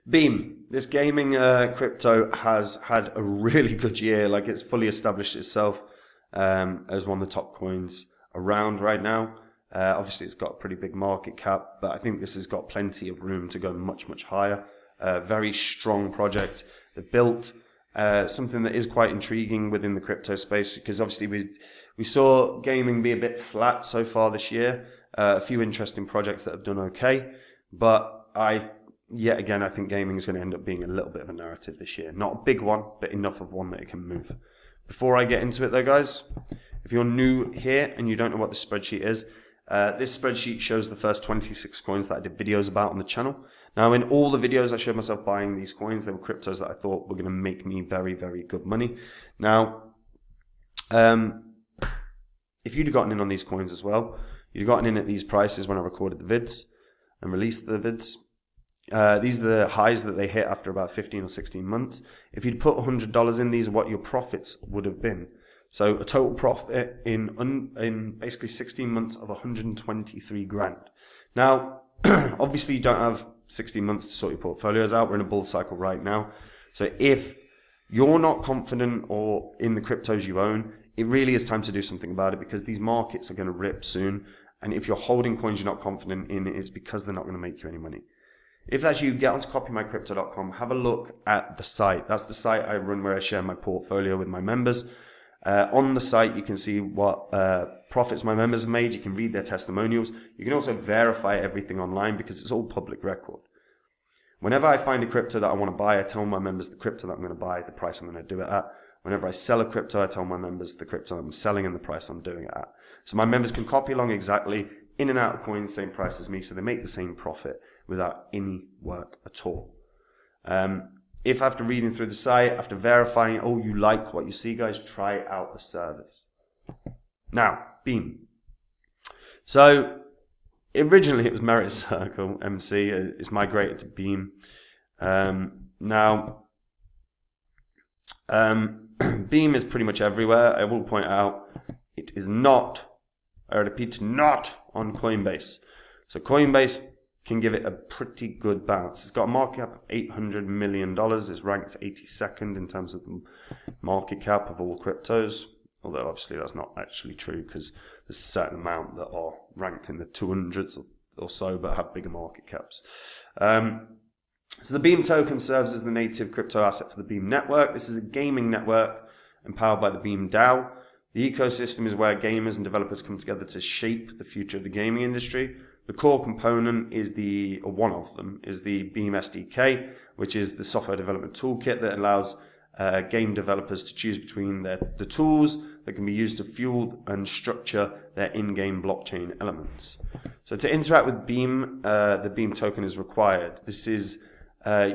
Beam, this gaming crypto has had a really good year. Like, it's fully established itself as one of the top coins around right now. Obviously, it's got a pretty big market cap, but I think this has got plenty of room to go much, much higher. Very strong project. They built something that is quite intriguing within the crypto space, because obviously we saw gaming be a bit flat so far this year. A few interesting projects that have done okay, but yet again, I think gaming is going to end up being a little bit of a narrative this year. Not a big one, but enough of one that it can move. Before I get into it though, guys, if you're new here and you don't know what this spreadsheet is, this spreadsheet shows the first 26 coins that I did videos about on the channel. Now, in all the videos I showed myself buying these coins, they were cryptos that I thought were going to make me very, very good money. Now, if you'd have gotten in on these coins as well, you'd have gotten in at these prices when I recorded the vids and released the vids. These are the highs that they hit after about 15 or 16 months. If you'd put $100 in, these are what your profits would have been. So a total profit in basically 16 months of 123 grand. Now, obviously you don't have 16 months to sort your portfolios out. We're in a bull cycle right now. So if you're not confident or in the cryptos you own, it really is time to do something about it, because these markets are going to rip soon. And if you're holding coins you're not confident in, it's because they're not going to make you any money. If that's you, get onto copymycrypto.com, have a look at the site. That's the site I run where I share my portfolio with my members. On the site, you can see what profits my members have made. You can read their testimonials. You can also verify everything online because it's all public record. Whenever I find a crypto that I want to buy, I tell my members the crypto that I'm going to buy, the price I'm going to do it at. Whenever I sell a crypto, I tell my members the crypto I'm selling and the price I'm doing it at. So my members can copy along exactly in and out of coins, same price as me, so they make the same profit without any work at all. If after reading through the site, after verifying, oh, you like what you see, guys, try out the service. Now, Beam. So originally it was Merit Circle MC. It's migrated to Beam. Now, Beam is pretty much everywhere. I will point out it is not, I repeat, not on Coinbase. So Coinbase can give it a pretty good bounce. It's got a market cap of $800 million. It's ranked 82nd in terms of the market cap of all cryptos. Although obviously that's not actually true, because there's a certain amount that are ranked in the 200s or so but have bigger market caps. So the Beam token serves as the native crypto asset for the Beam network. This is a gaming network empowered by the Beam DAO. The ecosystem is where gamers and developers come together to shape the future of the gaming industry. The core component is one of them is the Beam SDK, which is the software development toolkit that allows game developers to choose between the tools that can be used to fuel and structure their in-game blockchain elements. So to interact with Beam, the Beam token is required. This is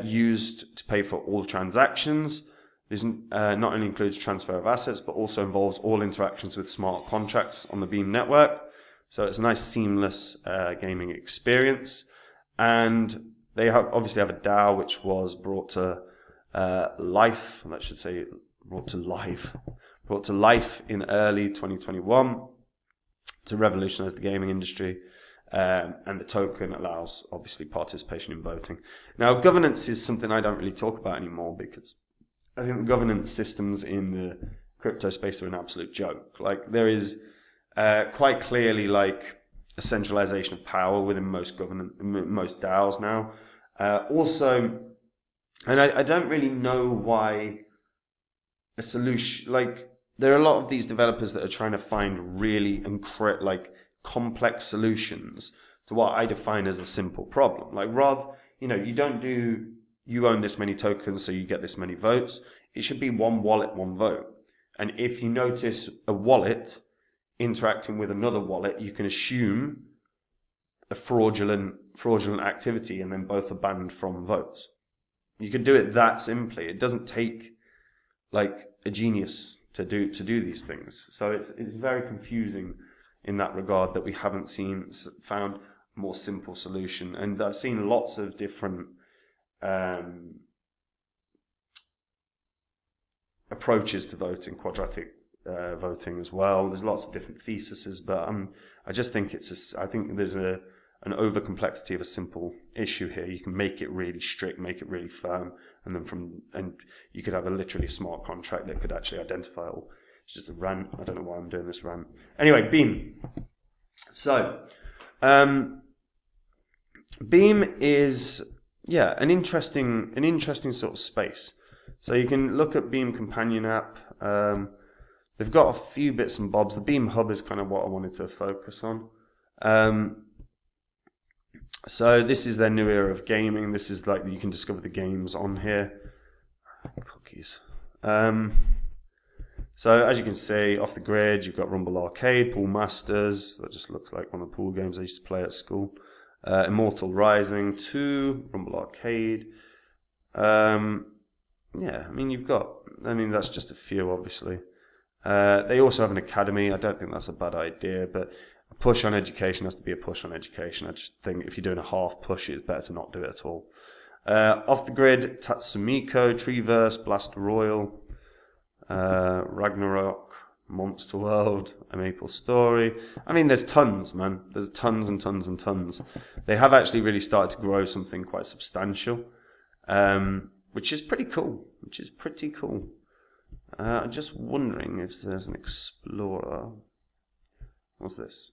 used to pay for all transactions. This not only includes transfer of assets, but also involves all interactions with smart contracts on the Beam network. So it's a nice seamless gaming experience. And they obviously have a DAO which was brought to life, I should say brought to life in early 2021 to revolutionize the gaming industry. And the token allows obviously participation in voting. Now, governance is something I don't really talk about anymore, because I think the governance systems in the crypto space are an absolute joke. Like, there is quite clearly like a centralization of power within most DAOs now. Also, and I don't really know why a solution, like, there are a lot of these developers that are trying to find really complex solutions to what I define as a simple problem. Like, rather, you own this many tokens, so you get this many votes. It should be one wallet, one vote. And if you notice a wallet interacting with another wallet, you can assume a fraudulent activity, and then both are banned from votes. You can do it that simply. It doesn't take like a genius to do these things. So it's very confusing in that regard that we haven't found a more simple solution. And I've seen lots of different approaches to voting, quadratic voting as well. There's lots of different theses, but I just think I think there's a an over complexity of a simple issue here. You can make it really strict, make it really firm, and then you could have a literally smart contract that could actually identify it all. It's just a rant. I don't know why I'm doing this rant. Anyway, Beam. So, Beam is an interesting sort of space. So you can look at Beam Companion app. They've got a few bits and bobs. The Beam Hub is kind of what I wanted to focus on. So this is their new era of gaming. This is like, you can discover the games on here. Cookies. So as you can see, off the grid, you've got Rumble Arcade, Pool Masters. That just looks like one of the pool games I used to play at school. Immortal Rising 2, Rumble Arcade. I mean, that's just a few, obviously. They also have an academy. I don't think that's a bad idea, but a push on education has to be a push on education. I just think if you're doing a half push, it's better to not do it at all. Off the grid, Tatsumiko, Treeverse, Blast Royal, Ragnarok, Monster World, A Maple Story. I mean, there's tons, man. There's tons and tons and tons. They have actually really started to grow something quite substantial, which is pretty cool. I'm just wondering if there's an Explorer. What's this?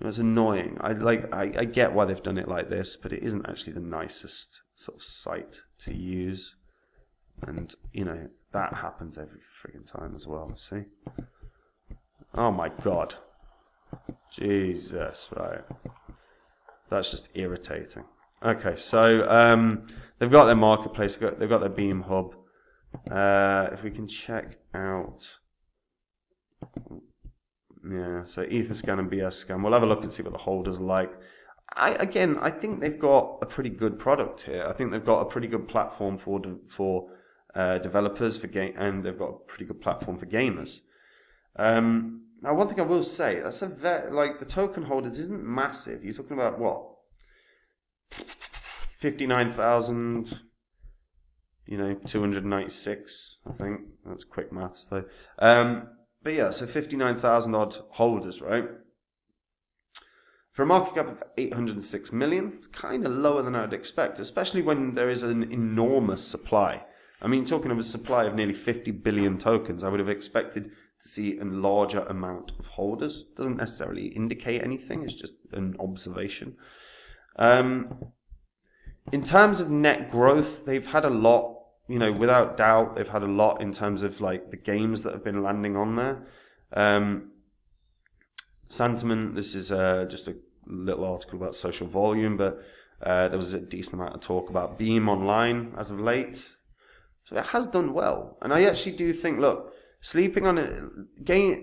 It's annoying. I get why they've done it like this, but it isn't actually the nicest sort of site to use. And, you know, that happens every friggin' time as well, see? Oh my god. Jesus, right. That's just irritating. Okay, so they've got their marketplace, they've got their Beam Hub. If we can check out... Yeah, so Etherscan and BSScan. We'll have a look and see what the holders are like. I think they've got a pretty good product here. I think they've got a pretty good platform for developers and they've got a pretty good platform for gamers. Now, one thing I will say, that's the token holders isn't massive. You're talking about what? 59,000. 296. I think that's quick maths though. But yeah, so 59,000 odd holders, right? For a market cap of 806 million, it's kind of lower than I would expect, especially when there is an enormous supply. I mean, talking of a supply of nearly 50 billion tokens, I would have expected to see a larger amount of holders. Doesn't necessarily indicate anything, it's just an observation. In terms of net growth, they've had a lot. Without doubt, they've had a lot in terms of like the games that have been landing on there. Sentiment, this is just a little article about social volume, but there was a decent amount of talk about Beam Online as of late. So it has done well. And I actually do think, look, sleeping on it,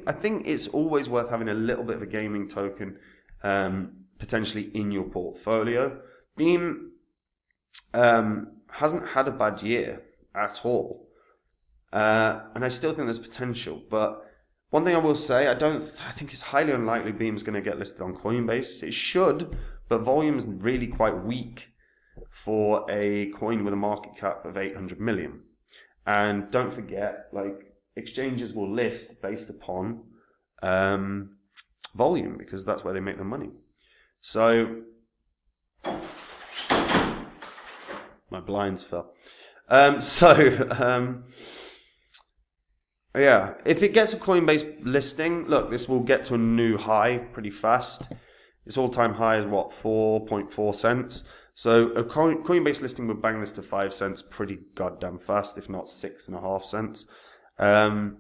I think it's always worth having a little bit of a gaming token potentially in your portfolio. Beam hasn't had a bad year at all. And I still think there's potential. But one thing I will say, I think it's highly unlikely Beam's going to get listed on Coinbase. It should, but volume is really quite weak for a coin with a market cap of 800 million. And don't forget, exchanges will list based upon volume, because that's where they make their money. So my blinds fell. Yeah, if it gets a Coinbase listing, look, this will get to a new high pretty fast. Its all-time high is what, 4.4 cents. So a Coinbase listing would bang this to 5 cents pretty goddamn fast, if not 6.5 cents.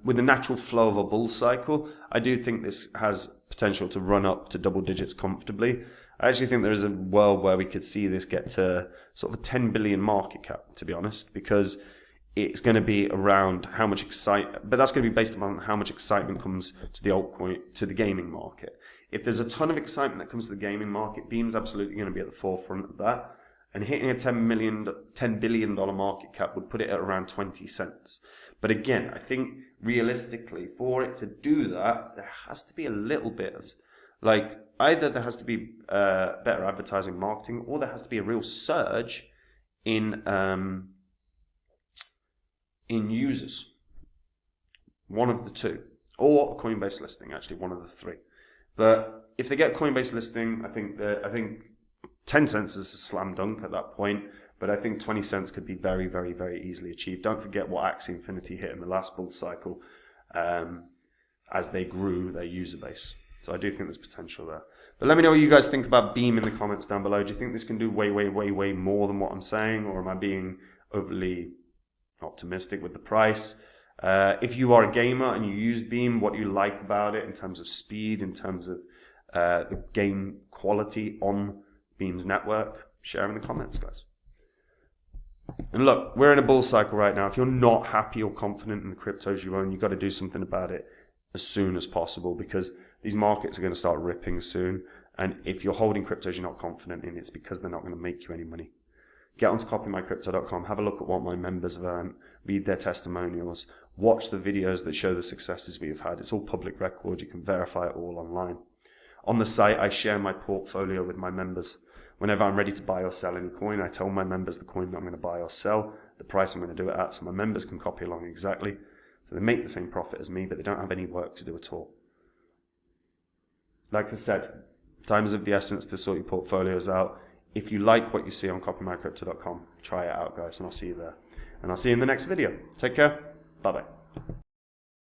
With the natural flow of a bull cycle, I do think this has potential to run up to double digits comfortably. I actually think there is a world where we could see this get to sort of a 10 billion market cap, to be honest, because it's going to be around how much excitement, but that's going to be based upon how much excitement comes to the altcoin, to the gaming market. If there's a ton of excitement that comes to the gaming market, Beam's absolutely going to be at the forefront of that. And hitting a $10 billion market cap would put it at around 20 cents. But again, I think realistically, for it to do that, there has to be a little bit of, either there has to be better advertising, marketing, or there has to be a real surge in users. One of the two. Or a Coinbase listing, actually, one of the three. But if they get a Coinbase listing, I think 10 cents is a slam dunk at that point, but I think 20 cents could be very, very, very easily achieved. Don't forget what Axie Infinity hit in the last bull cycle as they grew their user base. So I do think there's potential there. But let me know what you guys think about Beam in the comments down below. Do you think this can do way, way, way, way more than what I'm saying? Or am I being overly optimistic with the price? If you are a gamer and you use Beam, what do you like about it in terms of speed, in terms of the game quality on Beam's network? Share in the comments, guys. And look, we're in a bull cycle right now. If you're not happy or confident in the cryptos you own, you've got to do something about it as soon as possible, because these markets are going to start ripping soon. And if you're holding cryptos you're not confident in, it's because they're not going to make you any money. Get onto copymycrypto.com, have a look at what my members have earned, read their testimonials, watch the videos that show the successes we've had. It's all public record. You can verify it all online. On the site, I share my portfolio with my members. Whenever I'm ready to buy or sell any coin, I tell my members the coin that I'm going to buy or sell, the price I'm going to do it at, so my members can copy along exactly. So they make the same profit as me, but they don't have any work to do at all. Like I said, time is of the essence to sort your portfolios out. If you like what you see on copymycrypto.com, try it out, guys, and I'll see you there. And I'll see you in the next video. Take care. Bye-bye.